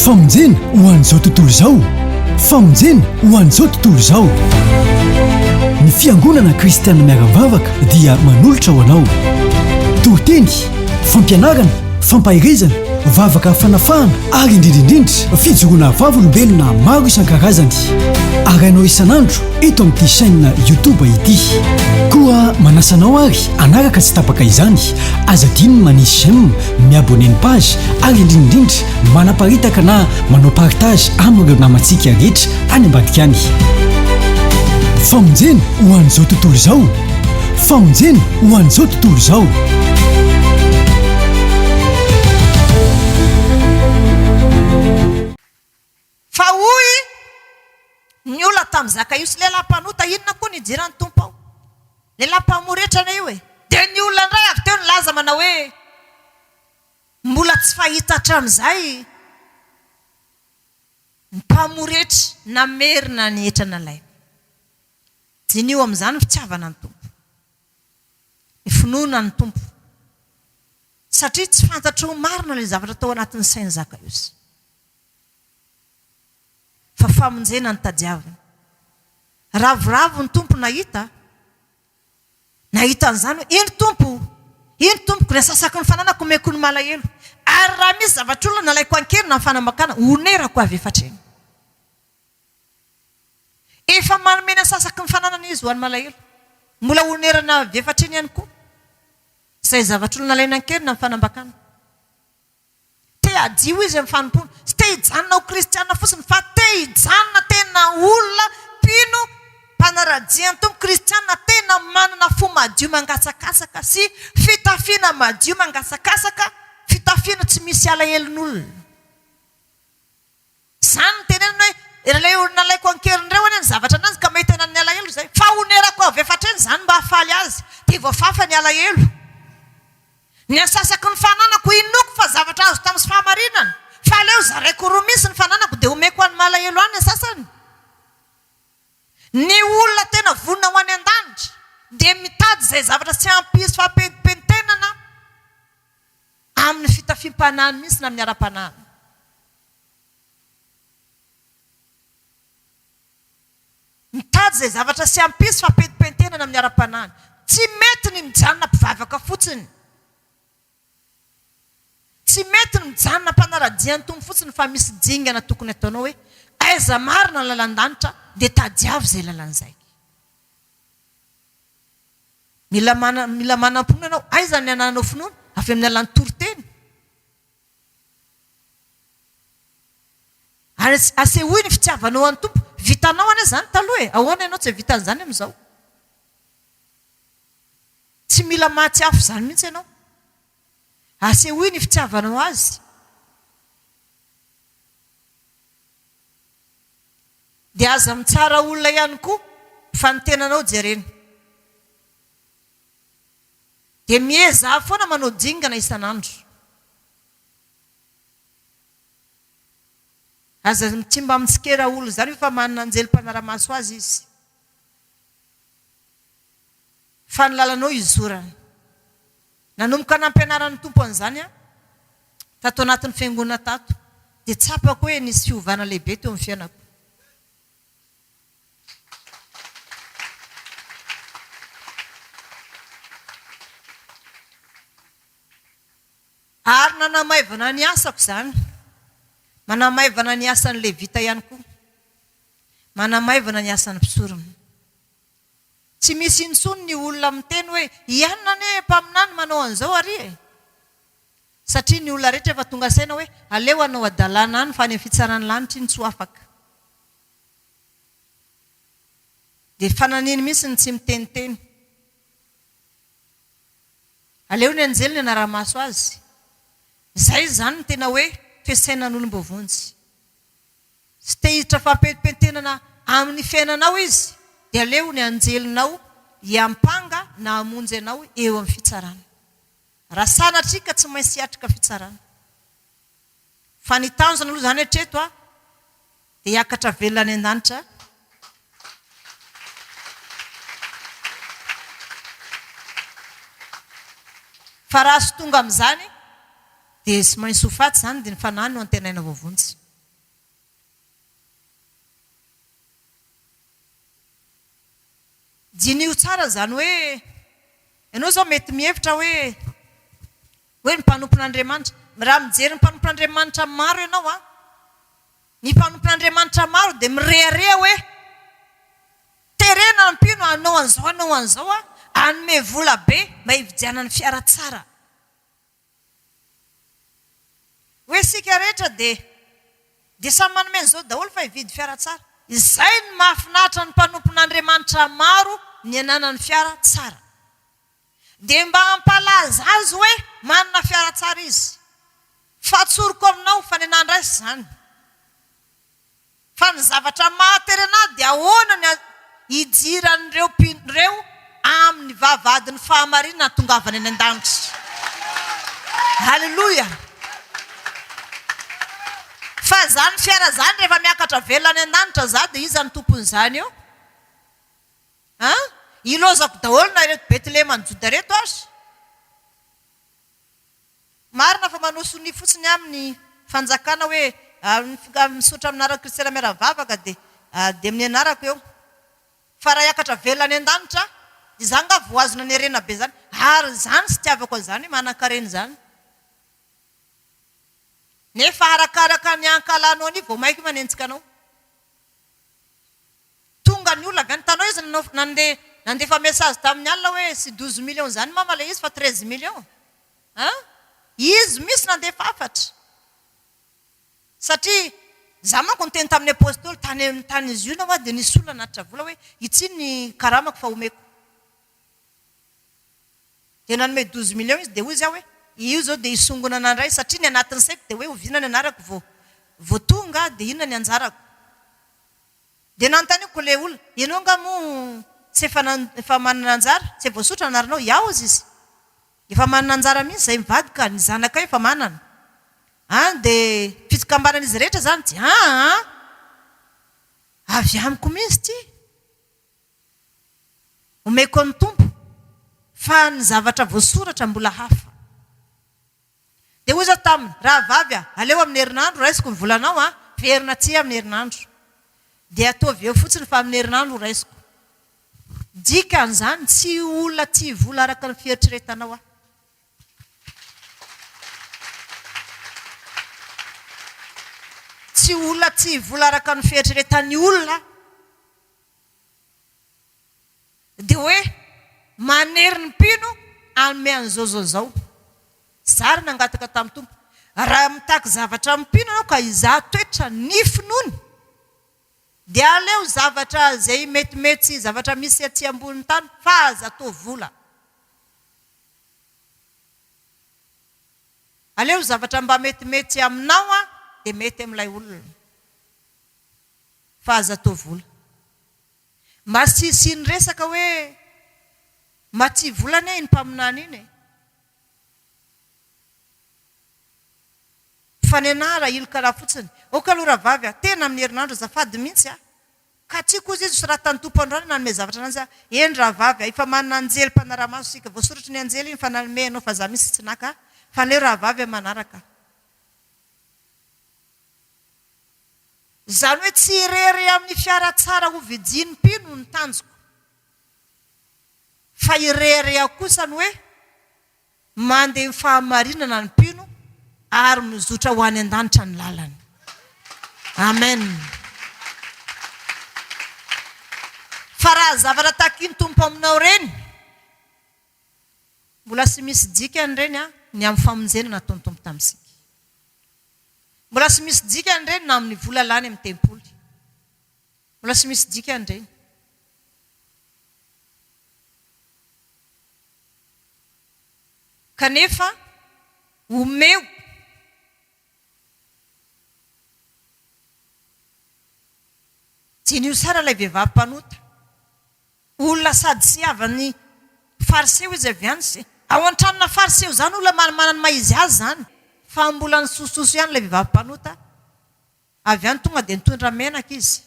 famonjena ho an'izao tontolo izao, famonjena ho an'izao tontolo izao. Ny fiangonana kristianina miara-mivavaka dia manolotra ho anao. Toriteny, fampianarana, fampahirizana, vavaka fanafahana ary indrindrindrindra fijoroana vavolombelona maro isan-karazany. Arainao isan'andro eto amin'ity chaîne YouTube ity. Koa manasanao ary anaraka tsy tapaka izany, azadino manisy j'aime, miabonné ny page ary indrindrindrindra manaparitaka na manao partage amin'ireo namantsika rehetra any ambadika any. Famonjena ho an'izao tontolo izao, famonjena ho an'izao tontolo izao. Fa hoy ny olona tamin'ny Zakaiosy lehilahy mpanota, inona koa ny idiran'ny tompo ao? Lehilahy mpamoretrana io e. Dia ny olona ndray avy teo nilaza manao hoe mbola tsy fahita hatramin'izay ny mpamoretra namerina ny etrana lay. Jinio amin'izany fitiavana ny tompo, ny finoana ny tompo, satria tsy fantatro marina ilay zavatra tao anatin'ny sain'ny Zakaiosy. Fa famonjena ny tadiavina. Ravoravo ny tompo nahita an'izany hoe ino tompo, ino tompoko, ny asasako ny fananako omeko ny malahelo. Ary raha misy zavatra olona nalaiko ankerina ny fanamakana, onerako avy efatra eny. Efa manome ny asasako ny fananana izy ho an'ny malahelo, mbola onerana avy efatra eny ihany koa. Izay zavatra olona nalaina ankerina ny fanambakana. Te adio izy amin'ny fanompona, sy te hijanona ho kristianina fotsiny, fa te hijanona tena olona mpino mpanarajian'ny tompo, kristianina tena manana fo madio mangatsakasaka sy fitafiana madio mangatsakasaka, fitafiana tsy misy alahelon'olona. Izany ny tenenina hoe ilay olona nalaiko ankerin'ireo any ny zavatra anazy ka mahita ny alahelo izay, fa onerako avy efatra eny izany mba hafaly azy, dia voafafa ny alahelo. Ny asasako ny fananako inoko fa zavatra azo tamin'ny sy fahamarinana, fa aleo zaraiko roa misy ny fananako dia omeko an'ny malahelo any asasany. Ny olona tena vonina ho any an-danitra dia mitady izay zavatra tsy ampisy fahampentimpenitenana amin'ny fitafim-panahiny misy na amin'ny ara-panahiny. Mitady izay zavatra tsy ampisy fahampentimpenitenana amin'ny ara-panahiny. Tsy mety ny mijanona mpivavaka fotsiny, tsy mety ny mijanona mpanaradian'ny tompo fotsiny, fa misy dingana tokony ataonao hoe aiza marina ny lalan-danitra dia tadiavo izay lalan'izay. Mila manam-ponina ianao, aiza ny ananao finoana avy amin'ny alan'ny toriteny. Ary asehoy ny fitiavanao an'ny tompo, vitanao any izany taloha e, ahoana ianao tsy vita an'izany amin'izao? Tsy mila maty afo izany mihitsy ianao. Asehoy ny fitiavanao azy. Dia aza mitsara olona ihany koa fa ny tenanao jerena. Dia mieza foana manao dingana isan'andro. Aza tsy mba mitsikera olona izany fa manana anjely mpanara-maso azy izy. Fa ny lalanao izorana. Nanomboka nampianaran'ny tompo an'izany tato anatin'ny fiangonana tato, dia tsapako hoe nisy fiovana lehibe teo amin'ny fiainako. Ary nanamaivana ny asako izany, manamaivana ny asan'ny levita ihany koa, manamaivana ny asan'ny mpisorona. Tsy misy intsony ny olona miteny hoe ianona ane mpaminany manao an'izao ary e. Satria ny olona rehetra efa tonga saina hoe aleo anao adalana any fa ny fitsarany lanitra iny tsy ho afaka. Dia fananiny misy ny tsy miteniteny. Aleo ny anjely ny anara-maso azy. Izay izany ny tena hoe fiasainan'olom-bovonjy. Sy te hiditra fahampentimpentenana amin'ny fiainanao izy, dia aleo ny anjelinao hiampanga na hamonjy anao eo amin'ny fitsarana. Raha sanatrika tsy maintsy hiatrika fitsarana. Fa ny tanjona aloha izany hatreto dia hiakatra velona any an-danitra. Fa raha sy tonga amin'izany dia sy maintsy ho faty izany dia ny fanahy no antenaina vovonjy. jinio tsara zany hoe ianao zao mety mihevitra hoe ny mpanompon'Andriamanitra. Raha mijery ny mpanompon'Andriamanitra maro ianao a, ny mpanompon'Andriamanitra maro dia mirearea hoe terena ny mpino anao an'izao a, anome vola be mba hividiana ny fiara tsara. Hoe sika rehetra dia samy manome an'izao daholo fa hividy fiara tsara. Izay ny mahafinaritra ny mpanompon'Andriamanitra maro ny anana ny fiara tsara. Dia mba hampalaza azy hoe manana fiara tsara izy. Fatsoroko aminao fanenana raisy izany. Fa ny zavatra mahaterena dia ahoana ny hijiran'ireo mpin'ireo amin'ny vavahadin'ny fahamarinana tongavany any an-danitra. Halleluja. Fa zany fiara zany rehefa miakatra velona any an-danitra za dia iza ny tompon'izany eo? Ilozako daholo na reto Betlehema ny Joda reto azy. Marina fa manoso ny fotsiny amin'ny fanjakana hoe misotra aminaraka kristiana miaravavaka dia amin'ny anarako eo. Fa raha hiakatra velona any an-danitra dia zany nga voazona ny arena be zany. Ary zany sy tiavako zany manan-karena zany. Nefa arakaraka ny ankalanao any vao maiky manenjika anao. Tonga ny olona avy any tanao izy nandefa message tamin'ny alina hoe sy 12 millions zany mama le izy fa 13 millions. Izy misy nandefa afatra. Satria za manko niteny tamin'ny apôstôly tany izy io na dia nisy olona natitra vola hoe itsy ny karamako fa omeko. Dia nanome 12 millions izy dia hoy izy hoe io zao dia hisongona anandray satria ny anatin'ny saiko dia hoe oviana ny anarako vao tonga dia inona ny anjarako. Dia nanontaniako ilay olona, ianao nga mo tsy efa manana anjara, tsy voasotra anaranao, iaho izy. Efa manana anjara mihitsy izay mivadika ny zanaka efa manana. Dia fitsokambanan'izy rehetra zany dia avy amiko mihitsy ty. Omeko ny tompo fa ny zavatra voasoratra mbola hafa. Dia hoy izy taminy, raha vavy aleo amin'ny herinandro raisiko ny volanao verina tsy amin'ny herinandro. Dia ataovy eo fotsiny fa amin'ny herinandro raisiko. Dikan'izany tsy olona tsy vola araka ny fieritreretanao Tsy olona tsy vola araka ny fieritreretan'ny olona. Dia hoe manery ny mpino anome an'izao zao. Zary nangataka tamin'ny tompo. Raha mitaky zavatra mpino anao ka izaha toetra ny finoany. Dia aleo zavatra izay metimety, zavatra misy aty ambonin'ny tany fa aza atao vola. Aleo zavatra mba metimety aminao dia mety amin'ilay olona. Fa aza atao vola. Mba sisy ny resaka hoe maty volana iny mpaminany iny. Fanenara iloka raha fotsiny. Okalora vavy tena amin'ny herinandro azafady mihitsy ka tsy koa izy sy raha tany tompo androany nanome zavatra anazy eny raha vavy efa manana anjely mpanaramaso sika voasoratra ny anjely iny fa nanome anao fa za misy tsy naka fa leo raha vavy manaraka. Zany hoe tsy irery amin'ny fiara tsara ho vidiny mpino ny tanjoko. Fa irery kosa ny hoe mandeha fahamarinana ny mpino ary mizotra ho any an-danitra ny lalany. Amen. Fa raha zavatra taky ny tompo aminao reny mbola sy misy dikany reny ny amin'ny famonjena nataon'ny tompo tamin'isika. Mbola sy misy dikany reny na amin'ny vola lany amin'ny tempoly. Mbola sy misy dikany reny. Kanefa omeo jinio sara ilay vehivavy mpanota. Olona sady sy avany fariseo izy avy any sy. Ao an-tranona fariseo zany olona manana maizy azy zany. Fa mbola ny sososo ihany ilay vehivavy mpanota. Avy any tonga dia nitondra menaka izy.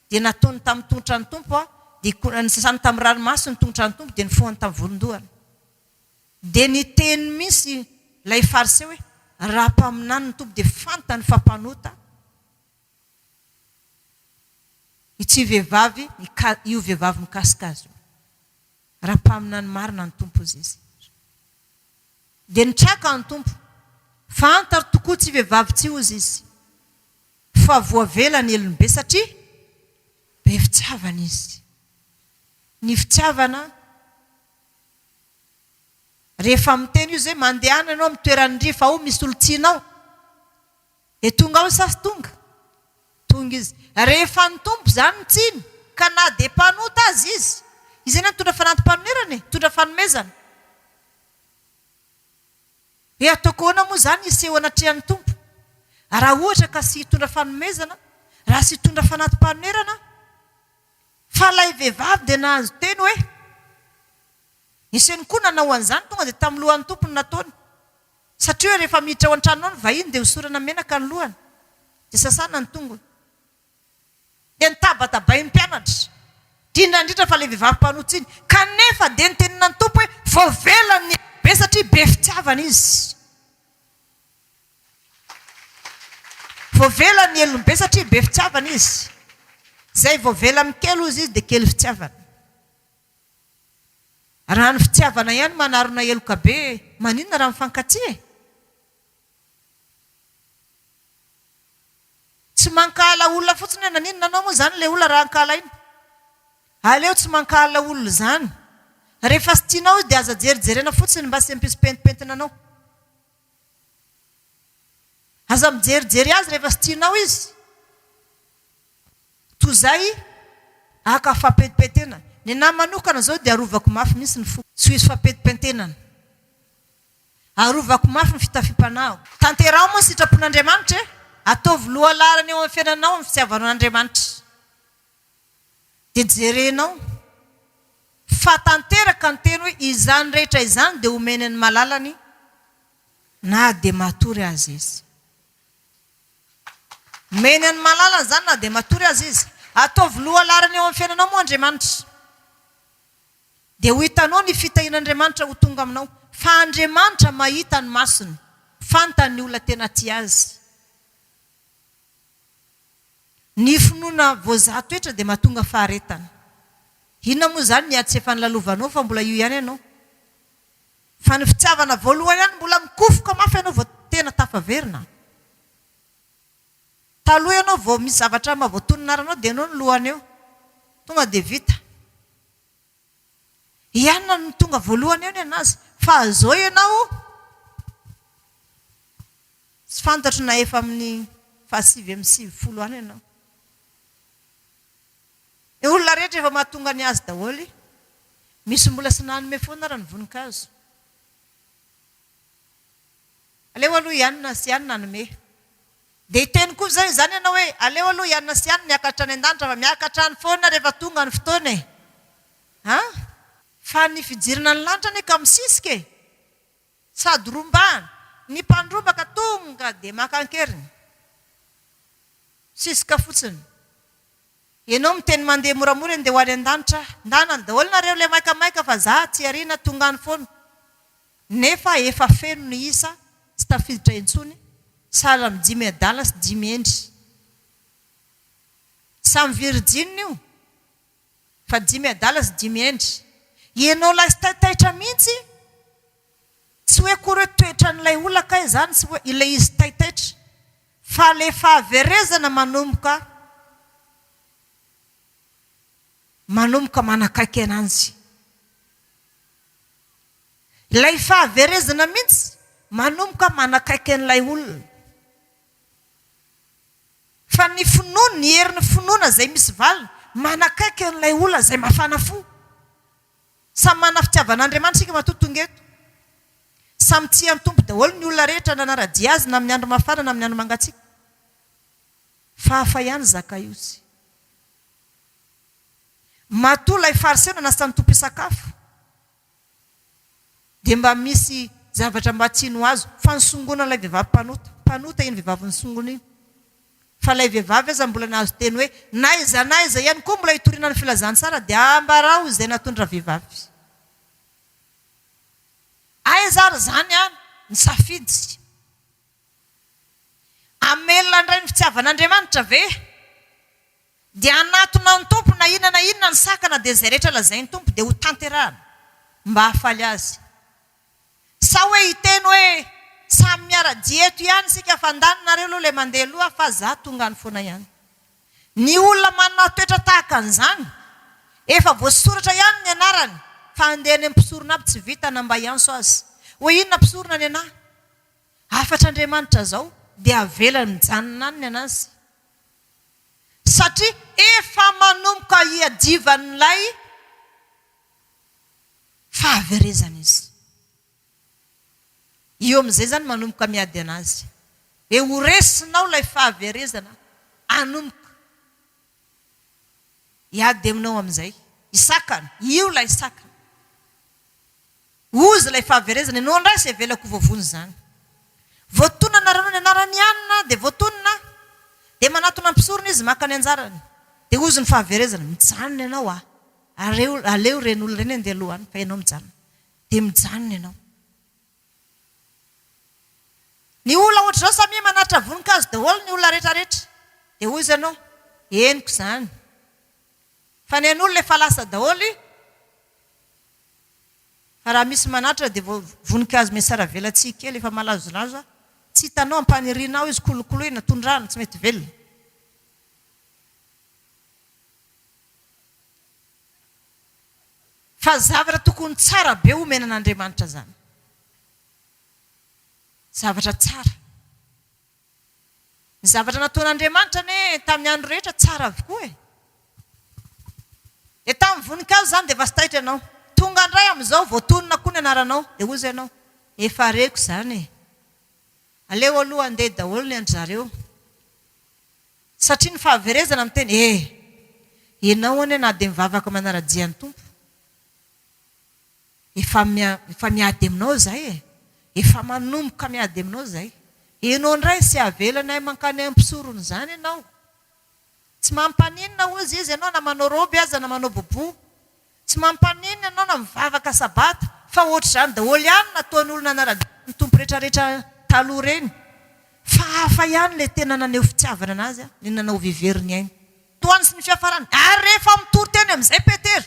Dia nataony tamin'ny tongotra ny tompo dia ny sasany tamin'ny ranomaso ny tongotra ny tompo dia nifohany tamin'ny volondohany. Dia niteny misy ilay fariseo hoe raha mpaminany ny tompo dia fantany fa mpanota. Io vehivavy mikasika azy. raha-pamina ny marina ny tompo izy izy. Dia nitraka ny tompo. Fantary tokoa tsy vehivavy tsy ozy izy. Fa voavela ny elombe satria be fitiavana izy. Ny fitiavana rehefa miteny io zay mandehana ianao amin'ny toerany rifa ao misy olo tianao. Dia tonga ao sasy tonga. Tonga izy. Rehefa ny tompo zany ny tsiny ka na dia mpanota azy izy. Izy eny mitondra fanantim-panonerana, mitondra fanomezana. Hoe ataoko ahoana moa zany iseho anatrehan'ny tompo. Raha ohatra ka sy hitondra fanomezana, raha sy hitondra fanantim-panonerana, fa ilay vehivavy dia nahazo teny hoe iseny koa nanao an'izany tonga dia tamin'ny lohan'ny tompony nataony. Satria hoe rehefa miditra ao an-tranonao ny vahiny dia hosorana menaka ny lohany. Dia sasana ny tongony. Dia nitabatabay ny mpianatra. Dindrandritra fa ilay vehivavy mpanotsy iny. Kanefa dia nitenina ny tompo hoe voavela ny be satria be fitiavana izy. Voavela ny elombe satria be fitiavana izy. Zay voavela amin'ny kely izy dia kely fitiavana. Raha ny fitiavana ihany manarona eloka be, maninona raha mifankatia? Tsy mankala olona fotsiny naninona anao moa zany ilay olona raha ankala iny. Aleo tsy mankala olona zany. Rehefa sy tianao izy dia aza jerijerena fotsiny mba sy hampisy pentipentina anao. Aza mijerijery azy rehefa sy tianao izy. Toy izay aka fampentipentena. Ny nahy manokana zao dia arovako mafy mihitsy ny fo. Tsy ho izy fampentipentenana. Arovako mafy ny fitafim-panahy. Tanterao moa sitrapon'Andriamanitra e. Ataovy loha larany eo amin'ny fiainanao amin'ny fitiavan'Andriamanitra. Dia jerenao. Fa tanteraka ny teny hoe izany rehetra izany dia omeny ny malalany na dia matory azy izy. Omeny ny malalany zany na dia matory azy izy. Ataovy loha larany eo amin'ny fiainanao moa Andriamanitra. Dia ho hitanao ny fitahin'Andriamanitra ho tonga aminao. Fa Andriamanitra mahita ny masony. Fantany olona tena tia azy. Ny finoana voazaha toetra dia mahatonga faharetana. Inona moa zany ny ady efa nilalovanao fa mbola io ihany ianao. Fa ny fitiavana voalohany ihany mbola mikofoka mafy ianao vao tena tafaverina. Taloha ianao vao misy zavatra mahavoatonin'aranao dia ianao ny lohany eo. Tonga dia vita. Ianona no tonga voalohany eo ny anazy. Fa zao ianao sy fantatro na efa amin'ny 5 any ianao. Ny olona rehetra efa mahatonga ny azy daholo. Misy mbola sy nanome foana raha ny voninkazo. Aleo aloha ianona sy ianona nanome. Dia hiteny koa zany ianao hoe aleo aloha ianona sy ianona miakatra any an-danitra fa miakatra any foana rehefa tonga ny fotoana e. Fa ny fijirana ny lanitra ka misisika e. Sady rombana. Ny mpandrombaka tonga dia makan-keriny. Sisika fotsiny. Ianao miteny mandeha moramora dia ho any an-danitra. Ndanany daholo nareo ilay maikamaika fa za tsy ariana tonga any foana. Nefa efa feno ny isa sy tafiditra intsony. Sala amin'ny 5 adala sy 5 endry. Samy Virgine io. Fa 5 adala sy 5 endry. Ianao lay sy taitaitra mihitsy. Tsy hoe koa toetra n'ilay olona kay zany sy hoe ilay izy taitaitra. Fa ilay fahaverezana manomboka manakaiky ananjy. Ilay fahaverezana mihitsy manomboka manakaiky an'ilay olona. Fa ny finoana, ny herin'ny finoana izay misy valiny manakaiky an'ilay olona izay mafana fo. Samy mana fitiavan'Andriamanitra sika matotonga eto. Samy tia ny tompo daholo ny olona rehetra nanaradia azy na amin'ny andro mafana na amin'ny andro mangatsiaka. Fa hafa ihany Zakaiosy. Matoa ilay fariseo nanasany tompo isakafo. Dia mba misy zavatra mba tiano azo. Fa nisongona ilay vehivavy mpanota. Mpanota iny vehivavy nisongona iny. Fa ilay vehivavy aza mbola nahazo teny hoe naiza ihany koa mbola hitoriana ny filazantsara dia ambarao izay natondra vehivavy. Aizary zany ny safidy. Amelona indray ny fitiavan'Andriamanitra ve? Dia anatona ny tompo na inona ny sakana dia izay rehetra lazainy tompo dia ho tanterahana. mba hafaly azy. Sa hoe hiteny hoe samy miara-jieto ihany sika fandanonareo aloha ilay mandeha aloha fa za tonga any foana ihany. Ny olona manana toetra tahaka an'izany efa voasoratra ihany ny anarany fa andeha any am-pisorona aby tsy vita namba ianso azy. Hoe inona mpisorona ny anahy? Afatr'Andriamanitra zao dia avelany mijanona any anazy. Satria efa manomboka hiadivan'ilay fahaverezana izy. Io amin'izay zany manomboka miady anazy. Hoe horesinao ilay fahaverezana, anomboka hiady aminao amin'izay. Isakana, io ilay isakana. Ozy ilay fahaverezana, ianao indray sy avelako voavony zany. Voatonana narano ny anarany anina dia voatonana. Dia manatona ampisorona izy maka ny anjarany. Dia ozy ny fahaverezana, mijanona ianao ah. Aleo reny olona reny andeha alohany fa ianao mijanona. Dia mijanona ianao. Ny olona ohatra zao samy manatra voninkazo daholo ny olona rehetrarehetra. Dia ozy ianao, henoko izany. Fa ny an'olona efa lasa daholo. Fa raha misy manatra dia voninkazo mesara velatsika kely efa malazolazo. Tsy hitanao ampanirinao izy kolokoloina tondrano tsy mety velona. Fa zavatra tokony tsara be omenan'Andriamanitra zany. Zavatra tsara. Ny zavatra nataon'Andriamanitra ne tamin'ny andro rehetra tsara avokoa e. Dia tamin'ny voninkazo zany dia vastaitra ianao. Tonga indray amin'izao voatonona koa ny anaranao. Dia ozy ianao, efa reko zany e. Aleo aloha andeha daholo ny andry zareo. Satria ny fahaverezana miteny, ianao ane na dia mivavaka manara-jian'ny tompo. Efa miady aminao zay e. Efa manomboka miady aminao zay. Ianao indray sy avelana mankany am-pisorony zany ianao. Tsy mampaninona ozy izy ianao na manao roby aza na manao bobo. Tsy mampaninona ianao na mivavaka sabata. Fa ohatr' izany daholo ihany nataon'olona anara-jian'ny tompo rehetrarehetra taloha reny. Fa hafa ihany ilay tena naneho fitiavana anazy, ny nanao viveriny ainy. Toany sy ny fiafarany. Ary rehefa mitory teny amin'izay Petera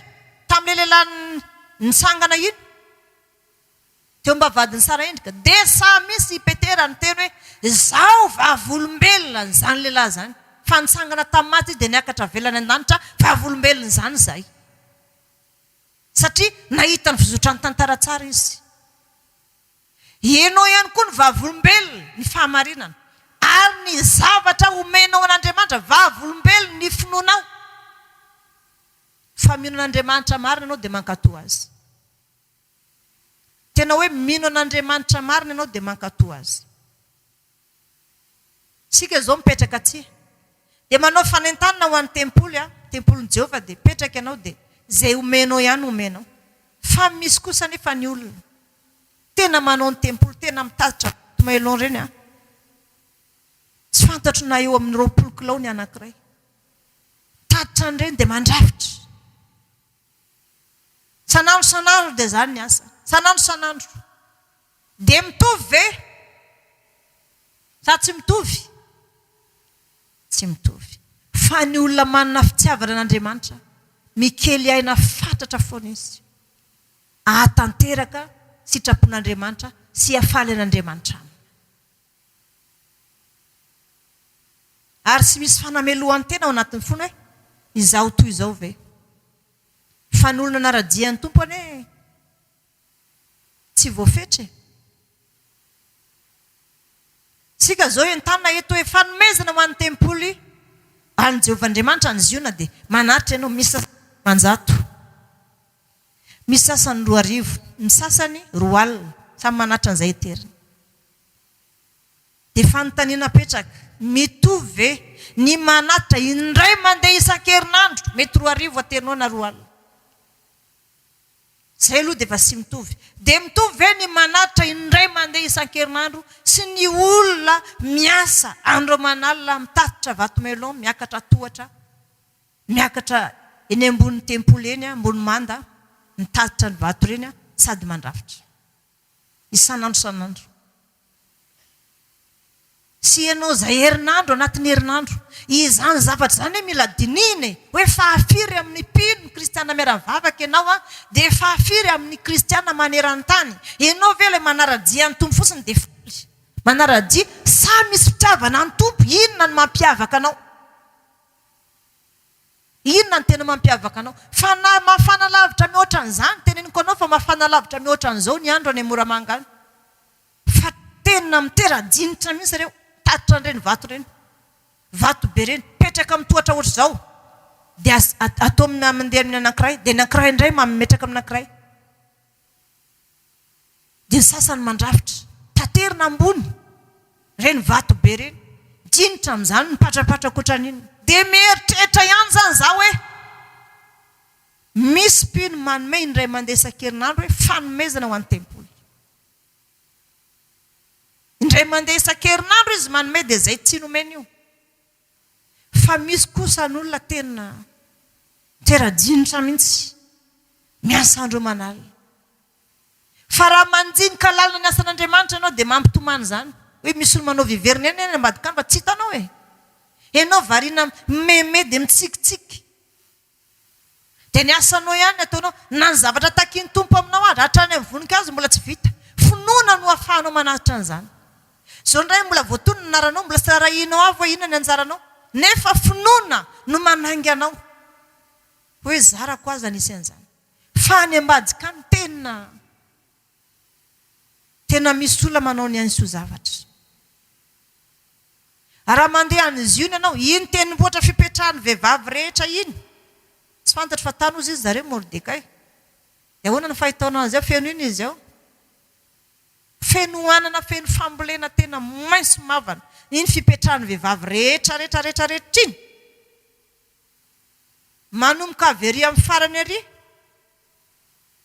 tamin'ilay lehilahy nitsangana iny. Teo mba vadiny sara endrika. Dia sa misy Petera ny teny hoe zao vavolombelona n'izany lehilahy zany. Fa nitsangana tamin'ny maty izy dia niakatra velany an-danitra vavolombelona zany zay. Satria nahita ny fizotrany tantara tsara izy. Ianao ihany koa ny vavolombelona ny fahamarinana. Ary ny zavatra omenao an'Andriamanitra vavolombelona ny finoanao. Fa mino an'Andriamanitra marina ianao dia mankatoa azy. Tena hoe mino an'Andriamanitra marina ianao dia mankatoa azy. Sika zao mipetraka aty. Dia manao fanentanana ho an'ny tempoly, tempolin'i Jehovah dia petraka ianao dia izay omenao ihany omenao. Fa misy kosa nefa ny olona. Tena manao ny tempoly, tena mitatitra mailon ireny ah. Tsy fantatro na eo amin'ny 20 kilao ny anankiray. Tatitra an'ireny dia mandrafitra. Sanandro dia zany ny asa. Sanandro. Dia mitovy ve? Sa tsy mitovy? Tsy mitovy. Fa ny olona manana fitiavana an'Andriamanitra, mikely aina fantatra foana izy. Ahatanteraka sitrapon'Andriamanitra sy afaly an'Andriamanitra. Ary sy misy fanamelohan'ny tena ao anatin'ny fona hoe izaho toy izao ve? Fa ny olona nara-dian'ny tompo ane tsy voafetra e. Sika zao entanina eto hoe fanomezana ho an'ny tempoly an'i Jehovahandriamanitra ny ziona dia manaritra ianao misy manjato. Misy sasany 2,000, ny sasany 2 alina, samy manatra an'izay teriny. Dia fanontaniana petraka, mitovy ve ny manatra indray mandeha isan-kerinandro, mety 2,000 aterinao na 2 alina. Zay aloha dia efa sy mitovy. Dia mitovy ve ny manatra indray mandeha isan-kerinandro sy ny olona miasa andro manalina mitatitra vatomelon, miakatra tohatra, miakatra eny ambony tempoly eny, ambony manda, mitatitra ny vato reny sady mandrafitra. Isanandro. sy ianao zay herinandro anatin'ny herinandro izany zavatra zany hoe mila dininy hoe fahafiry amin'ny mpino kristiana miaravavaka ianao a dia fahafiry amin'ny kristiana maneran-tany ianao ve ilay manara-dia ny tompo fotsiny dia faly manara-dia sa misy fitiavana ny tompo inona ny mampiavaka anao inona ny tena mampiavaka anao fa mafana lavitra mihoatra an'izany teneniko anao fa mafana lavitra mihoatra an'izao ny andro any Moramanga fa tena mitera-dinitra mihitsy ireo tatitra an'ireny vato ireny vato be ireny petraka amin'ny tohatra ohatr' izao dia atao mandeha amin'ny anankiray dia anankiray indray mametraka amin'ny anankiray dia ny sasany mandrafitra taterina ambony ireny vato be ireny dinitra amin'izany mipatrapatra koatran'iny dia mieritreritra ihany zany zaho hoe misy mpino manome indray mandeha isan-kerinandro hoe fanomezana ho an'ny tempoly indray mandeha isan-kerinandro izy manome dia izay tsy nomeny io fa misy kosa n'olona tena tera-dinitra mihitsy miasandro manalina fa raha manjinika lalina ny asan'Andriamanitra ianao dia mampitomany zany hoe misy olo manao viverina eny eny ambadika any fa tsy hitanao e ianao variana meme dia mitsikitsiky dia ny asanao ihany ataonao na ny zavatra takiany tompo aminao ary hatrany amin'ny voninkazo mbola tsy vita finoana no ahafahanao manahitra an'izany zao ndray mbola voatony ny naranao mbola sy rahainao avy hoe inona ny anjaranao nefa finoana no manangy anao hoe zarako aza nisy an'izany fa any ambadika any tena misy olona manao ny an'iso zavatra raha mandeha an'izy io ianao iny teny mboatra fipetrahan'ny vehivavy rehetra iny tsy fantatra fa tany ozy izy zareo Mordekay dia ahoana ny fahitaonao azy ao feno iny izy ao fenoanana feno fambolena tena maiso mavana iny fipetrahan'ny vehivavy rehetra iny manomboka avery amin'ny farany ary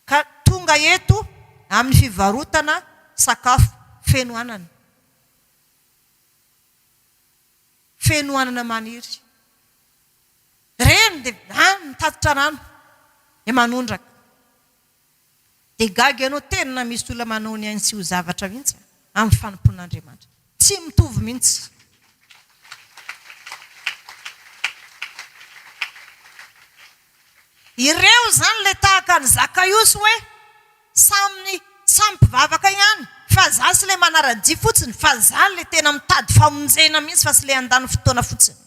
ka tonga eto amin'ny fivarotana sakafo fenoanana maniry reny dia mitatitra rano dia manondraka dia gaga ianao tena misy olona manao ny an'sy ho zavatra mihitsy amin'ny fanompon'Andriamanitra tsy mitovy mihitsy ireo zany le tahaka ny Zakaiosy hoe samy mpivavaka ihany fa za sy le manara-dia fotsiny fa za le tena mitady famonjena mihitsy fa sy le andany fotoana fotsiny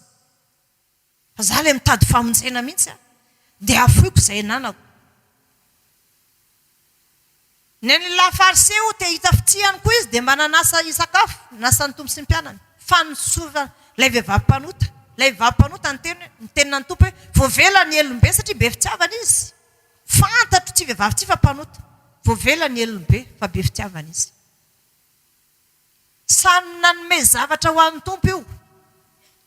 fa za le mitady famonjena mihitsy dia afoiko izay nanako ny an'ilay fariseo te hita fitiany koa izy dia mba nanasa isakafo nasa ny tompo sy ny mpianany fa nisova lay vehivavim-panota lay vehivavim-panota ny tenina ny tompo hoe voavela ny elombe satria be fitiavana izy fantatro tsy vehivavy tsy fa mpanota voavela ny elombe fa be fitiavana izy samy nanome zavatra ho an'ny tompo io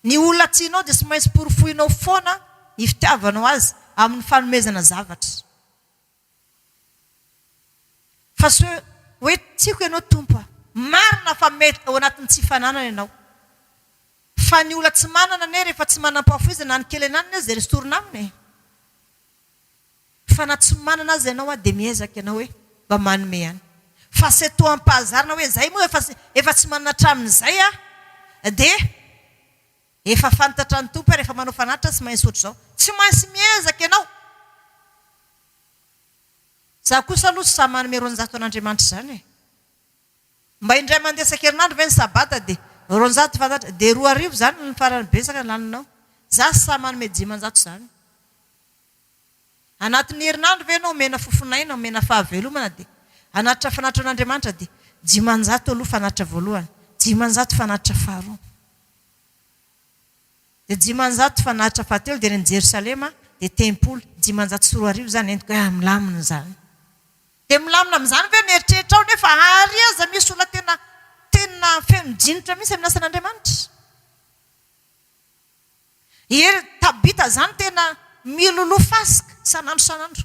ny olona tsianao dia sy maintsy porofoinao foana ny fitiavanao azy amin'ny fanomezana zavatra fa sy hoe tiako ianao tompo marina fa mety ao anatin'ny tsy fananana ianao fa ny olona tsy manana ne rehefa tsy manam-pafo izy na ny kely ananiny azy dia resorina aminy fa na tsy manana azy ianao dia miezaka ianao hoe mba manome ihany fa sy atao ampahazarina hoe zay moa efa tsy manana hatramin'izay dia efa fantatra ny tompo rehefa manao fanatitra sy maintsy ohatr'izao tsy maintsy miezaka ianao za kosa aloha sy sa manome roanjato an'Andriamanitra zany mba indray mandeha isan-kerinandro ve ny sabata dia roanjato fantatra dia 2 zany ny farany besaka laninao za sy sa manome 500 zany anatin'ny herinandro ve ianao omena fofonaina omena fahavelomana dia anatitra fanatitra an'Andriamanitra dia 500 aloha fanatitra voalohany 500 fanatitra faharoa dia 500 fanatitra fahatelo dia ny Jerosalema dia tempoly 500 zany entiko hoe milamina zany dia milamina amin'izany ve mieritreritra ao nefa ary aza misy olona tena fenodinitra mihitsy amin'ny asan'Andriamanitra ery Tabita zany tena miloloha fasika sanandro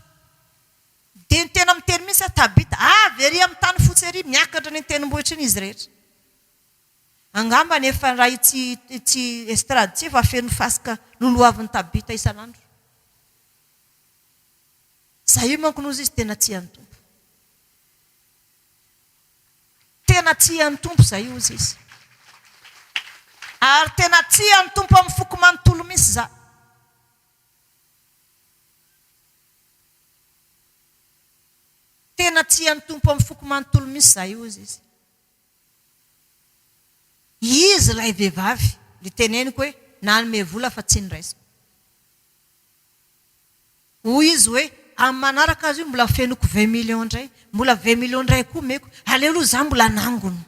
dia ny tena miteny mihitsy Tabita avery amin'ny tany fotsy ery miakatra ny tenimbohitra iny izy rehetra angamba nefa raha itsy estrady tsy efa feno fasika loloavin'ny Tabita isanandro za io manko nozy izy tena tia ny tompo tena tia ny tompo za io izy ary tena tia ny tompo amin'ny foko manontolo misy za. Tena tia ny tompo amin'ny foko manontolo misy za io izy. Izy ilay vehivavy le teneniko hoe nanome vola fa tsy niraisiko. Hoy izy hoe amin'ny manaraka azy io mbola fenoko 20 millions indray, mbola 20 millions indray koa meko. Aleloha za mbola nangony.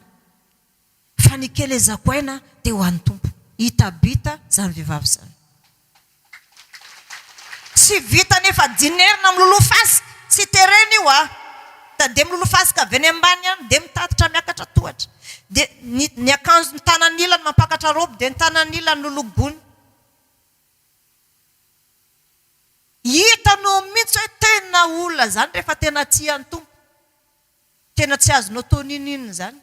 Fa ny kely ezako aina dia ho an'ny tompo. Hitabita zany vehivavy zany. Tsy vita nefa dinerina miloloha fasika. Tsy terena io dia miloloha fasika avy any ambany any dia mitatitra miakatra tohatra. Dia ny akanjo ny tanan'ilany mampakatra robe dia ny tanan'ilany lologony. Hitanao mihitsy hoe tena olona zany rehefa tena tia ny tompo. Tena tsy azonao tao ninina zany.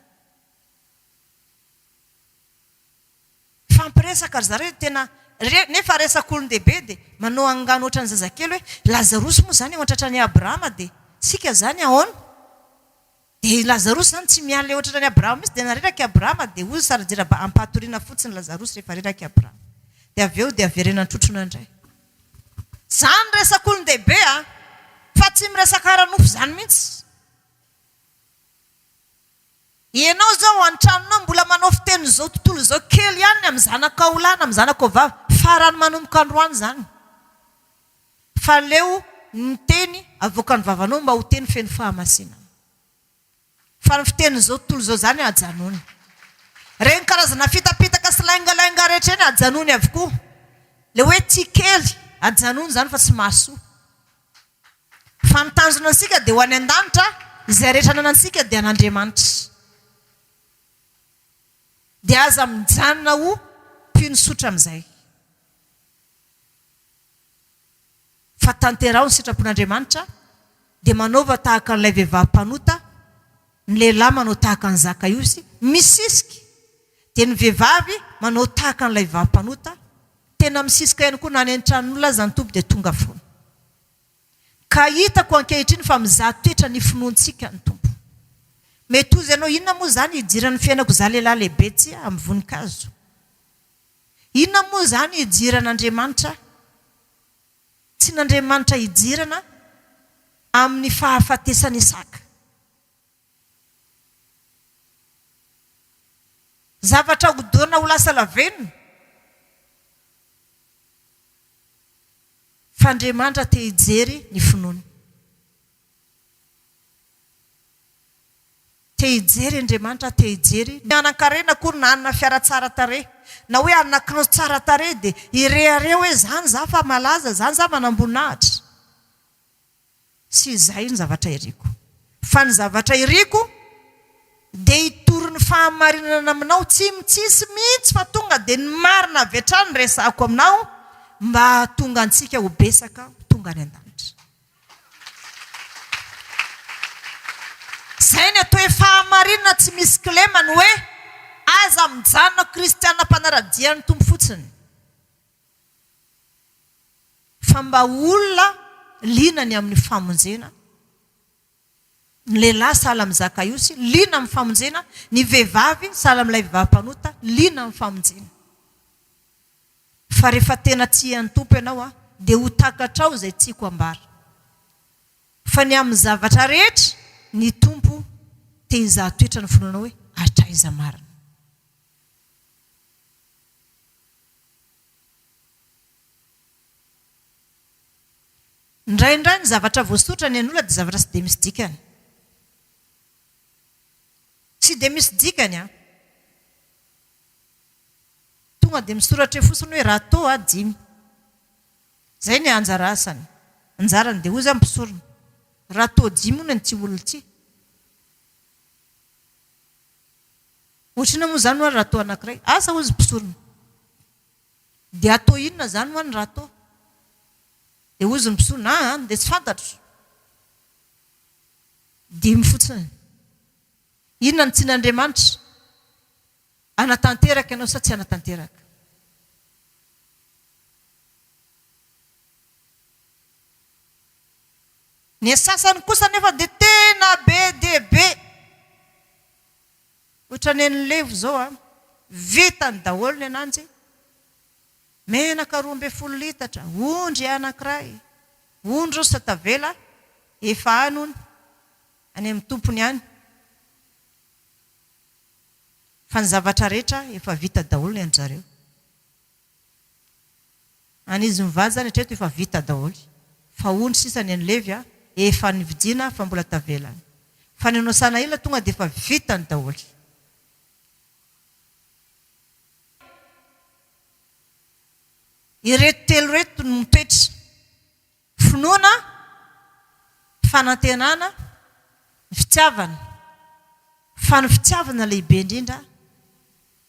Fampiresaka ry zareo tena nefa resak'olon-dehibe dia manao angano ohatran'ny zazakely hoe Lazarosy moa zany ohatrany Abrahama dia sika zany ahoana. Dia Lazarosy zany tsy miala ohatrany Abrahama misy dia nareraky Abrahama dia ozy saradira ampatoriana fotsiny Lazarosy rehefa reraky Abrahama. Dia avy eo dia averenany trotrona indray. Zany resak'olon-dehibe fa tsy miresaka ara-nofo zany mihitsy. Ianao zao an-tranonao mbola manao fiteny zao tontolo zao kely ihany amin'ny zanakao lahy na amin'ny zanakao vavy. Farany manomboka androany zany. Fa leo ny teny avoaka ny vavanao mba ho teny feno fahamasina. Fa ny fiteny zao tontolo zao zany ajanony. Reny karazana fitapitaka sy laingalainga rehetra eny ajanony avokoa. Le hoe tia kely ajanony zany fa tsy mahasoa. Fa ny tanjona ansika dia ho any an-danitra, izay rehetra anansika dia an'Andriamanitra. Dia aza mijanona ho mpinosotra amin'izay. Fa tanterao ny sitrapon'Andriamanitra dia manaova tahaka n'ilay vehivavy mpanota, ny lehilahy manao tahaka ny Zakaiosy, misisika. Dia ny vehivavy manao tahaka n'ilay vehivavy mpanota, tena misisika ihany koa na any an-tranon'olona aza ny tompo dia tonga foana. Ka hitako ankehitriny fa mizaha toetra ny finoantsika ny tompo. Mety ozy ianao inona moa zany hidirany fiainako za lehilahy lehibe tsy amin'ny voninkazo. Inona moa zany hidiran'Andriamanitra? Tsy n'Andriamanitra hidirana amin'ny fahafatesany Isaka. Zavatra hodorina ho lasa lavenona. Fa Andriamanitra te hijery ny finoana. Te hijery Andriamanitra, te hijery. Ny anan-karena koa na anana fiara tsara tare. Na hoe anana kanjo tsara tare dia irehare hoe zany za fa malaza, zany za manamboninahitra. Sy izay ny zavatra iriko. Fa ny zavatra iriko dia hitoro ny fahamarinana aminao tsy mitsisy mihitsy fa tonga dia ny marina avy hatrany resako aminao mba tonga antsika ho besaka, tonga any an-danitra. Zay ny atao hoe fahamarinana tsy misy kilema ny hoe aza mijanona kristiana mpanaradia ny tompo fotsiny. Fa mba olona linany amin'ny famonjena. Ny lehilahy sahala amin'ny Zakaiosy, lina amin'ny famonjena. Ny vehivavy sahala amin'ilay vehivavy mpanota, lina amin'ny famonjena. Fa rehefa tena tia ny tompo ianao dia ho takatrao izay tiako ambara. Fa ny amin'ny zavatra rehetra ny tompo te hizaha toetra ny finoanao hoe hatraiza marina. Indraindray ny zavatra voasotra ny an'olona dia zavatra tsy dia misy dikany. Tsy dia misy dikany tonga dia misoratra fotsiny hoe raha tao 5. Zay ny anjara asany. Anjarany dia ozy ampisorona. Raha tao 5 hono ny tsy olona ty. Ohatrina moa zany raha tao anankiray, asa ozy mpisorona. Dia atao inona zany hoany raha tao? Dia ozy mpisorona, dia tsy fantatro. 5 fotsiny. Inona ny tsin'Andriamanitra? Anatanteraka ianao sa tsy anatanteraka? Ny sasany kosa nefa dia tena be dia be. Ohatra ny levo zao vitany daholo ny ananjy. Menaka 12 litatra, ondry anankiray, ondry rosa tavela, efa anony, any amin'ny tompony any. Fa ny zavatra rehetra efa vita daholo ny anjareo. Anizy mivady zany hatreto efa vita daholo. Fa ondry sisa ny anlevy efa nividiana fa mbola tavelany. Fa ny anao sana ila tonga dia efa vita ny daholo. Ireto telo reto no mitoetra: finoana, fanantenana, ny fitiavana. Fa ny fitiavana lehibe indrindra,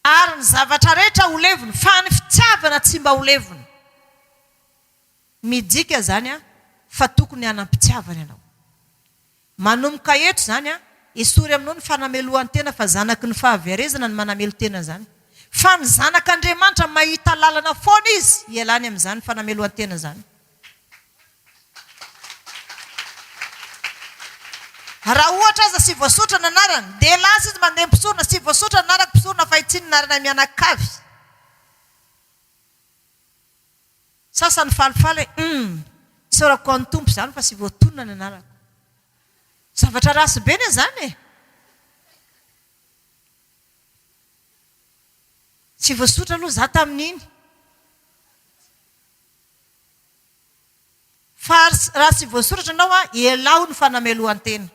ary ny zavatra rehetra ho levony, fa ny fitiavana tsy mba ho levony. Midika zany fa tokony hanampitiavana ianao. Manomboka eto zany esory aminao ny fanamelohan'ny tena, fa zanaky ny fahaverezana ny manamelo tena zany. Fa ny zanak'Andriamanitra mahita lalana foana izy ialany amin'izany fanamelohan'ny tena zany. Raha ohatra aza sy voasotra ny anarany, dia lasa izy mandeha mpisorona sy voasotra ny anarako mpisorona fa itsiny narana mianakavy. Sasany falifaly sorako an'ny tompo zany fa sy voatonona ny anarako. Zavatra rasy be ny zany Tsy voasotra aloha za tamin'iny. Fa raha tsy voasoratra anao ialao ny fanamelohan'ny tena.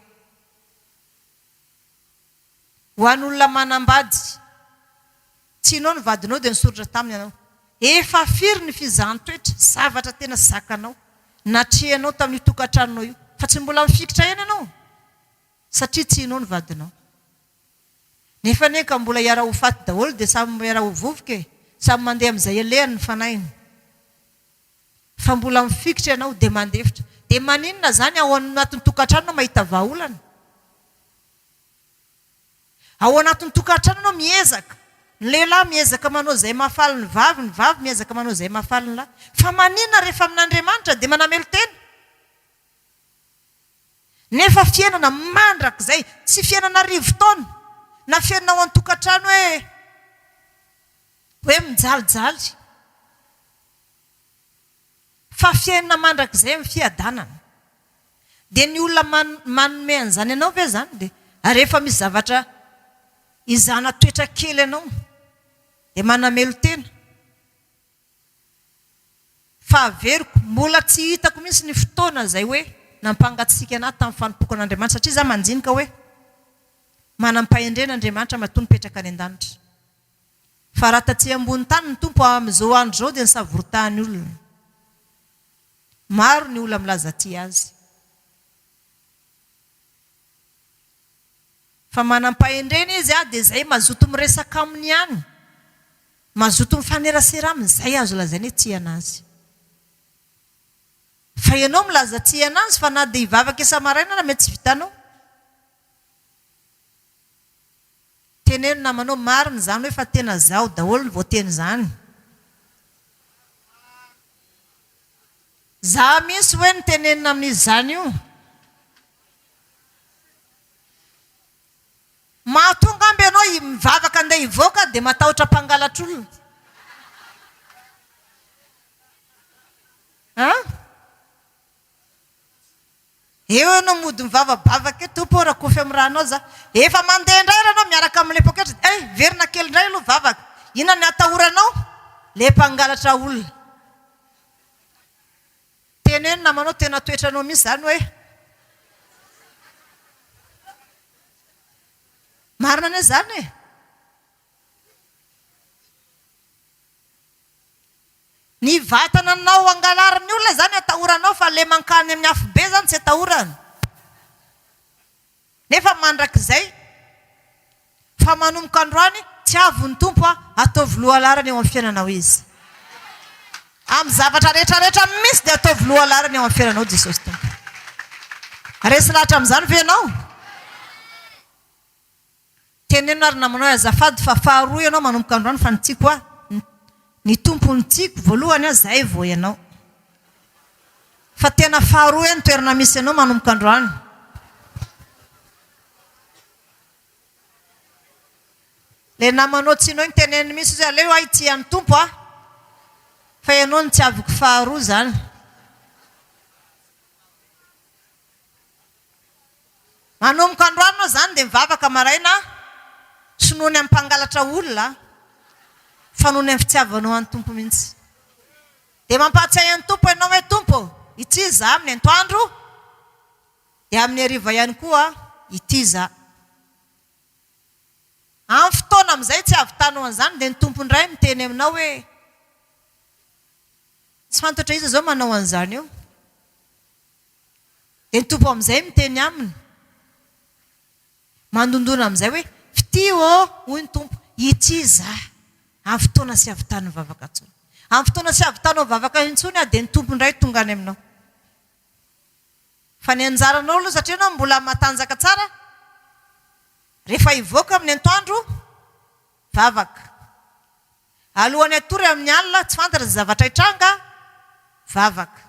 Ho an'olona manambady, tianao ny vadinao dia nisoratra taminy ianao. Efa firy ny fizahan-toetra, zavatra tena zakanao, natrehanao tamin'ny tokantranonao io, fa tsy mbola mifikitra eny ianao, satria tianao ny vadinao. Nefa neka mbola hiara ho faty daholo dia samy hiara ho vovoka, samy mandeha amin'izay alehany ny fanainy. Fa mbola mifikitra ianao dia mandefitra. Dia maninona zany ao anatin'ny tokantrano mahita vahaolana? Ao anatin'ny tokantrano miezaka. Ny lehilahy miezaka manao izay mahafaly ny vavy miezaka manao izay mahafaly ny lahy. Fa maninona rehefa amin'Andriamanitra dia manamelo tena? Nefa fiainana mandrak'izay, tsy fiainana rivo-taona, na fiainana ao an-tokantrano hoe mijalijaly. Fa fiainana mandrak'izay amin'ny fiadanana. Dia ny olona manome an'izany ianao ve zany? Dia rehefa misy zavatra izana toetra kely ianao dia manamelo tena. Fa averiko mbola tsy hitako mihitsy ny fotoana izay hoe nampangatsiaka anahy tamin'ny fanompokan'Andriamanitra, satria za manjinika hoe manampahendren'Andriamanitra matoa mipetraka any an-danitra. Fa raha tatsy ambony tany ny tompo amin'izao andro izao dia nisavoritahany olona. Maro ny olona milaza ty azy. Fa manampahendrena izy dia izay mazoto miresaka aminy ihany, mazoto mifanerasera amin'izay azo lazainy hoe ty anazy. Fa ianao milaza ty anazy fa na dia hivavaka isa-maraina na mety tsy vitanao. Teneno namanao marina zany hoe fa tena zaho daholo ny voateny zany. Za misy hoe ny tenenina amin'izy zany io. Mahatonga amby ianao mivavaka andeha hivoaka dia matahotra mpangalatra olona. Eo ianao mody mivavabavaka tompo raha kofy amin'ny ranao za. Efa mandeha indray ianao miaraka amin'ilay poketra. Verina kely indray aloha vavaka. Inona ny atahoranao? Le mpangalatra olona. Teneno namanao tena toetranao misy zany hoe marina ne zany Ny vatana anao angalarin'ny olona zany atahoranao, fa le mankany amin'ny afo be zany tsy atahorana. Nefa mandrak'izay fa manomboka androany tsy avy ny tompo ataovy lohalarany eo amin'ny fiainanao izy. Amin'ny zavatra rehetrarehetra misy dia ataovy lohalarany eo amin'ny fiainanao Jesosy tompo. Resy lahatra amin'izany ve ianao? Teneno ary namanao azafady fa faharoa ianao manomboka androany fa ny tiako ny tompo ny tiako voalohany zay vao ianao. Fa tena faharoa ny toerana misy ianao manomboka androany. le namanao tsinao ny teneny misy izy aleo ay ty any tompo fa ianao ny tiaviko faharoa zany. Manomboka androany anao zany dia mivavaka maraina sonoany amin'ny mpangalatra olona fa noho ny amin'ny fitiavanao any tompo mihitsy. Dia mampahatsiahy any tompo ianao hoe tompo ity za amin'ny antoandro dia amin'ny hariva ihany koa ity za. Amin'ny fotoana amin'izay tsy avitanao an'izany dia ny tompondray miteny aminao hoe tsy fantatra izy zao manao an'izany eo. Dia ny tompo amin'izay miteny aminy mandondona amin'izay hoe fity hoy ny tompo ity za. Amin'ny fotoana sy avitanao vavaka intsony. Amin'ny fotoana sy avitanao vavaka intsony dia ny tompondray tonga any aminao. Fa ny anjaranao aloha satria anao mbola matanjaka tsara. Rehefa hivoaka amin'ny antoandro vavaka. Alohan'ny atory amin'ny alina tsy fantatra zavatra hitranga vavaka.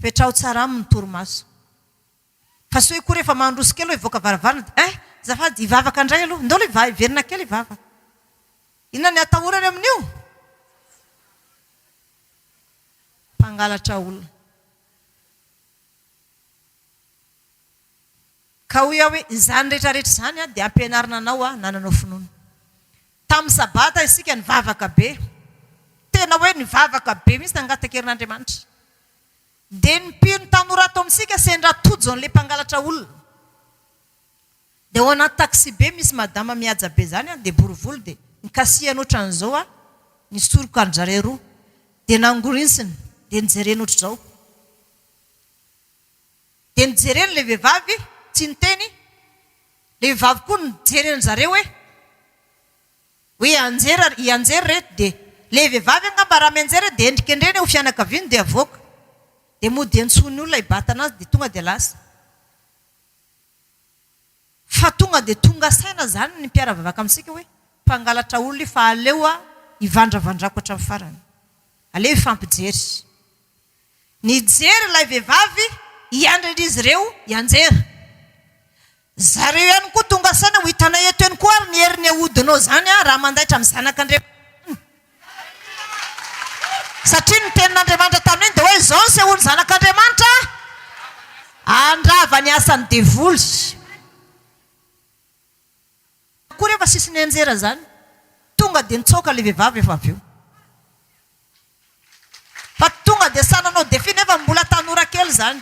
Petrao tsara amin'ny torimaso. Fa sy hoe koa rehefa mandroso kely hoe hivoaka varavarana zafady hivavaka indray aloha ndao ilay hiverina kely hivavaka. Inona ny atahorany amin'io? Mpangalatra olona. Ka hoy aho hoe izany rehetrarehetra izany dia ampianarina anao nananao finoana. Tamin'ny sabata isika nivavaka be. Tena hoe nivavaka be mihitsy nangataka-kerin'Andriamanitra. Dia nipino tanora ato amintsika sendra tojo an'ilay mpangalatra olona. Dia ao anaty taxi be misy madama mihaja be zany dia borovolo dia nikasiana ohatran'izao nisoroka an-dry roa dia nangorinsiny dia nijereny ohatr'izao. Dia nijereny ilay vehivavy tsy niteny. Ilay vehivavy koa nijereny zareo hoe ianjery reto dia ilay vehivavy angamba raha mianjery dia endrikendreny ho fianakaviany dia avoaka. Dia mody antsony olona hibata anazy dia tonga dia lasa. Fa tonga dia tonga saina zany ny mpiara-vavaka amintsika hoe mpangalatra olona fa aleo hivandravandrako hatramin'ny farany. Aleo hifampijery. Nijery ilay vehivavy hiandry izy ireo hianjery. Zareo ihany koa tonga saina ho hitanao eto ihany koa ny herin'ny ahodinao zany raha mandaitra amin'ny zanak'Andriamanitra. Satria ny tenin'Andriamanitra tamin'iny dia hoe izao ny sehoany zanak'Andriamanitra andrava ny asany devoly. Koa rehefa sisy ny anjera zany tonga dia nitsoaka ilay vehivavy efa avy eo. Fa tonga dia sananao defi nefa mbola tanora kely zany.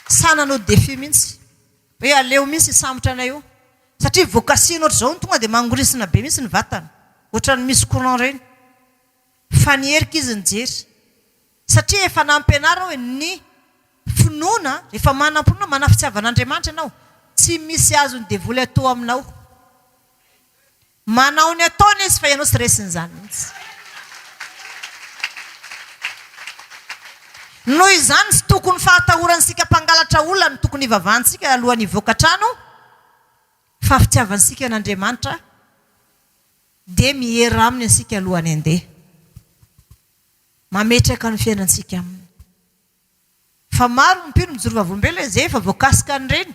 Sananao defi mihitsy. Hoe aleo mihitsy hisambotra anay io. Satria vocation ohatr'izao ny tonga dia mangorisina be mihitsy ny vatana. Ohatran'ny misy courant reny. Fa niherika izy nijery. Satria efa nampianarina hoe ny finoana rehefa manam-pinoana mana fitiavan'Andriamanitra ianao tsy misy azony devoly atao aminao. Manao ny ataony izy fa ianao sy resin'izany mihitsy. Noho izany sy tokony fahatahorantsika mpangalatra olona ny tokony hivavahantsika alohan'ny hivoaka trano fa fitiavansika an'Andriamanitra dia mihery aminy ansika alohan'ny handeha. Mametraka ny fiainantsika aminy. Fa maro ny mpino mijoro vavolombelona izay efa voakasika an'ireny.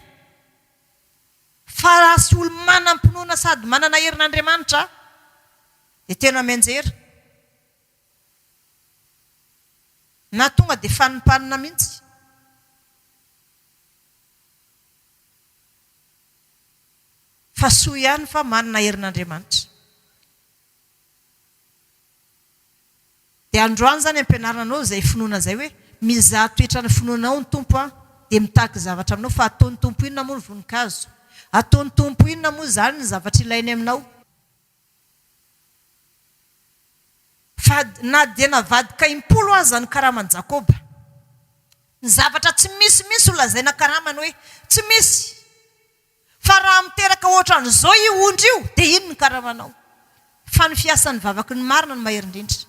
Fa raha sy olo manam-pinoana sady manana herin'Andriamanitra dia tena mianjera. Na tonga dia fanimpanina mihitsy. Fa soa ihany fa manana herin'Andriamanitra. Dia androany zany ampianaranao izay finoana izay hoe mizaha toetrany finoanao ny tompo dia mitaky zavatra aminao fa ataony tompo inona moa ny voninkazo. Ataony tompo inona moa zany ny zavatra ilainy aminao. Fa na dia navadika impolo aza ny karaman'i Jakoba. Ny zavatra tsy misy olazaina karamany hoe tsy misy. Fa raha miteraka ohatran'izao io ondry io dia ino ny karamanao. Fa ny fiasan'ny vavaky ny marina ny mahery-indrindra.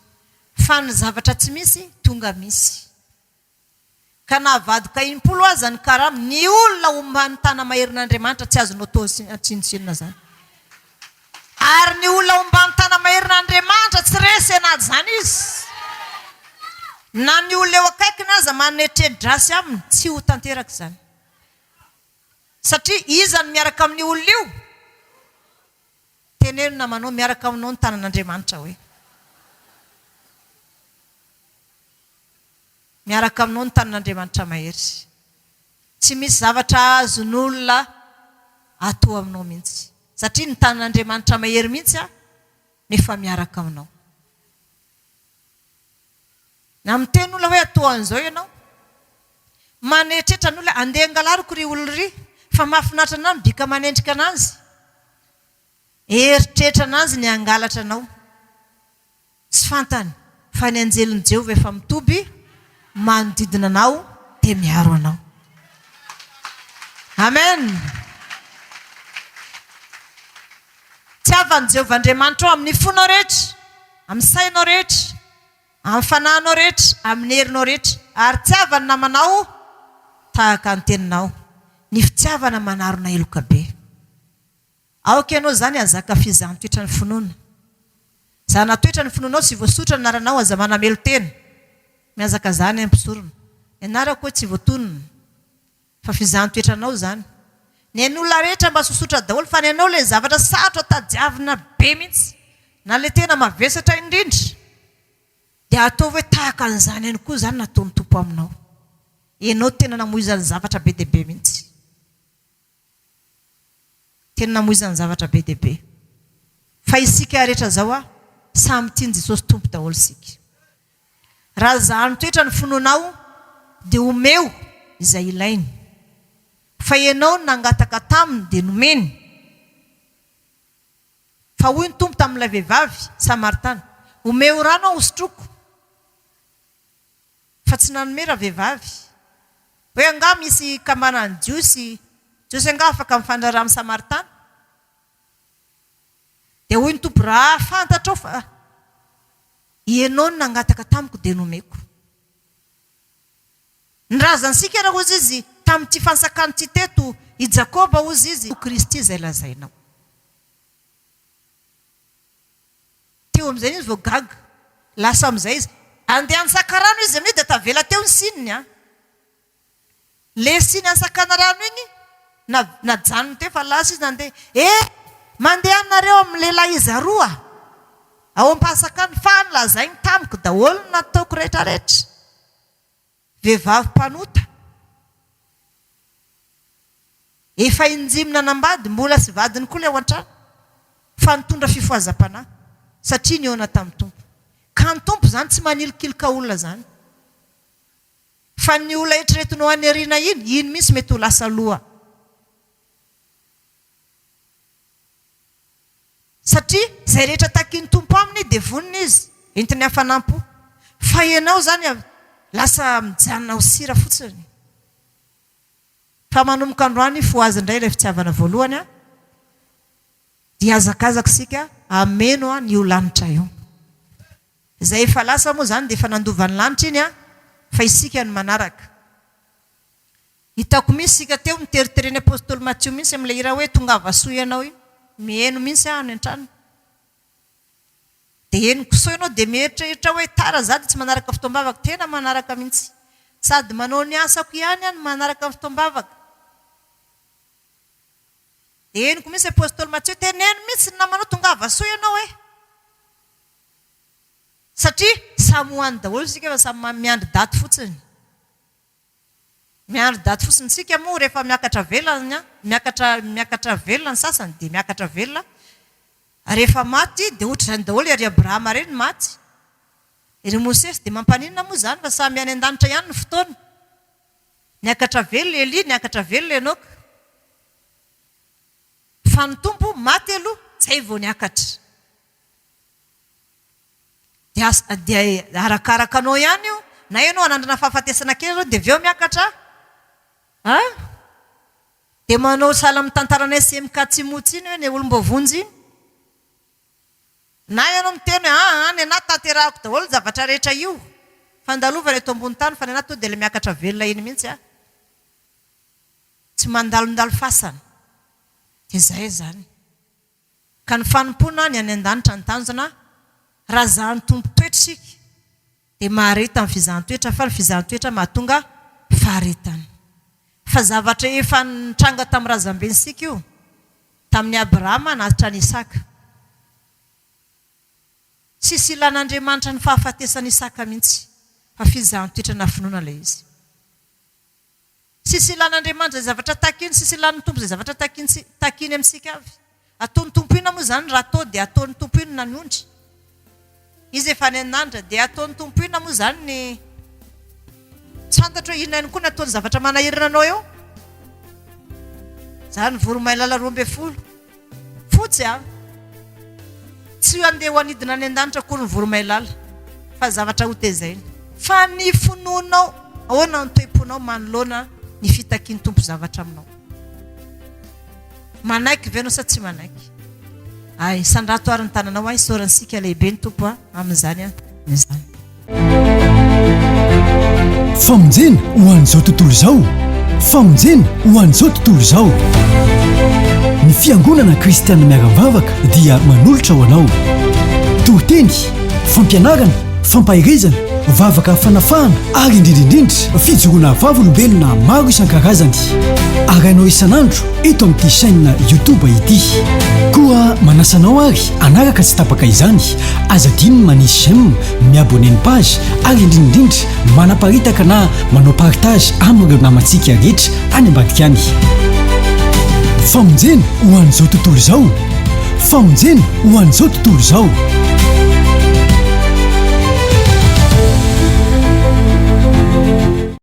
Fa ny zavatra tsy misy tonga misy. Ka navadika impolo aza ny karama ny olona ombany tana maherin'Andriamanitra tsy azonao tao antsinotsinona zany. Ary ny olona ombany tana maherin'Andriamanitra tsy resy anazy zany izy. Na ny olona eo akaikiny aza manetredrasy aminy tsy ho tanteraka izany. Satria iza ny miaraka amin'ny olona io teneno namanao miaraka aminao ny tanan'Andriamanitra hoe miaraka aminao ny tanan'Andriamanitra mahery. Tsy misy zavatra azon'olona atao aminao mihitsy satria ny tanan'Andriamanitra mahery mihitsy nefa miaraka aminao. Na miteny olona hoe atao an'izao ianao manetrehitra ny olona andeha angalariko ry olona ry fa mahafinaritra anao ny bika manendrika anazy. Eritrehitra anazy ny angalatra anao. Tsy fantany fa ny anjelon'i Jehovah efa mitoby manodidina anao dia miaro anao. Amen. Tiavan'i Jehovah Andriamanitra amin'ny fonao rehetra, amin'ny sainao rehetra, amin'ny fanahinao rehetra, amin'ny herinao rehetra, ary tiavany namanao tahaka ny teninao. Ny fitiavana manarona eloka be. Aoka ianao zany azaka fizahany toetra ny finoana. Zana toetra ny finoanao tsy voasotra ny naranao aza manamelo tena. Miazaka zany ampisorona. Ianarako hoe tsy voatonona. Fa fizahany toetranao zany. Ny olona rehetra mba sosotra daholo fa ny anao ilay zavatra sarotra tadiavina be mihitsy. Na ilay tena mavesatra indrindra. Dia atao hoe tahaka an'izany ihany koa zany nataony Tompo aminao. Ianao tena namoizany zavatra be dia be mihitsy. Tena namoizany zavatra be dia be. Fa isika rehetra zao samy tiany Jesosy Tompo daholo isika. Raha zany toetra ny finoanao dia omeo izay ilainy. Fa ianao nangataka taminy dia nomeny. Fa hoy ny Tompo tamin'ilay vehivavy Samaritana, omeo rano aho hosotroko. Fa tsy nanome raha vehivavy. Hoe anga misy kamanany jiosy anga afaka mifandrara amin'ny Samaritana. Dia hoy ny Tompo raha fantatrao fa ianao no nangataka tamiko dia nomeko. Ny razantsika raha ozy izy tamin'ity fansakany ty teto i Jakoba ozy izy Kristy izay lazainao. Teo amin'izay izy voagaga. Lasa amin'izay izy andeha ansaka rano izy amin'io dia tavela teo ny sininy. Le siny ansakana rano igny najanony teo fa lasa izy nandeha. Mandeha aminareo amin'ny lehilahy izy roa ao am-pasakany fa nilazainy tamiko daholo ny nataoko rehetrarehetra. Vehivavy mpanota. Efa injimina nambady mbola sy vadiny koa ilay ao an-trano. Fa nitondra fifohazam-panahy satria niona tamin'ny Tompo. Ka ny Tompo zany tsy manilikilika olona zany. Fa ny olona eritreretinao any ariana iny misy mety ho lasa loha. Satria izay rehetra takiany Tompo aminy dia vonina izy. Entiny hafanampo. Fa ianao zany lasa mijanona ho sira fotsiny. Fa manomboka androany foazy indray ilay fitiavana voalohany dia azakazaka sika ameno ny io lanitra io. Izay efa lasa moa zany dia efa nandovan'ny lanitra iny fa isika ny manaraka. Hitako misy sika teo miteritereny apôstôly Matthieu mihitsy amin'ilay hira hoe tonga vasoa ianao iny. Mihaino mihitsy any an-trano. Dia henoko soa ianao dia mieritreritra hoe tara zady tsy manaraka fotoam-bavaka. Tena manaraka mihitsy. Sady manao ny asako ihany any manaraka ny fotoam-bavaka. Dia henoko misy apôstôly Matthieu teneno mihitsy ny namanao tonga vasoa ianao hoe. Satria samy hoany daholo sika fa samy miandry daty fotsiny. Miandry daty fotsiny sika moa rehefa miakatra velona miakatra velona ny sasany dia miakatra velona. Rehefa maty dia ohatra izany daholo ery Abrahama reny maty. Ery Mosesy dia mampaninona moa zany fa samy any an-danitra ihany ny fotoana. Niakatra velona Eli, niakatra velona Enoka. Fa ny Tompo maty aloha zay vao niakatra. Dia arakaraka anao ihany io. Na ianao anandrana fahafatesana kely ianao dia avy eo miakatra. Dia manao sahala mitantarana SMK Timotsy iny hoe ny olom-bovonjy iny. Na ianao miteny any anaty tanterahako daholo zavatra rehetra io. Fandalovana eto ambony tany fa ny anaty dia ilay miakatra velona iny mihitsy. Tsy mandalondalo fasana. Dia izay zany. Ka ny fanompona ny any an-danitra ny tanjona raha zany Tompo toetra sika dia mahareta ny fizahanttoetra fa ny fizahanttoetra mahatonga faharetana. Fa zavatra efa nitranga tamin'ny razambensika io tamin'ny Abrahama nahatra ny Isaka sisy ilan'Andriamanitra ny fahafatesany Isaka mihitsy fa fizahany toetrana finoana ilay izy. Sisy ilan'Andriamanitra izay zavatra takiny, sisy ilan'ny tompo izay zavatra takiny amintsika avy. Ataony tompo ina moa izany raha atao dia ataony tompo ina ny ondry. Izy efa any an-danitra dia ataony tompo ina moa izany ny tsy fantatra hoe inona ihany koa ny ataony zavatra manahirana anao eo. Izany voromailala 12 fotsy tsy handeha ho anidina any an-danitra koa ny voromailala fa zavatra hotezainy. Fa ny finoanao ahoana ny toe-ponao manoloana ny fitakiany tompo zavatra aminao. Manaiky ve anao sa tsy manaiky? Ay, sandrato ary ny tananao isaoransika lehibe ny tompo amin'izany izany. Famonjena ho an'izao tontolo izao. Famonjena ho an'izao tontolo izao. Ny fiangonana kristianina miara-mivavaka dia manolotra ho anao. Tohiteny, fampianarana, fampahirizana, vavaka fanafahana ary indrindrindrindra fijoroana vavolombelona maro isan-karazany. Arainao isan'andro eto amin'ity chaîne YouTube ity. Koa manasanao ary anaraka tsy tapaka izany, azadiny manisy j'aime, miabonné ny page ary indrindrindrindra manaparitaka na manao partage amin'ireo namantsika rehetra any ambadika any. Famonjena ho an'izao tontolo izao. Famonjena ho an'izao tontolo izao.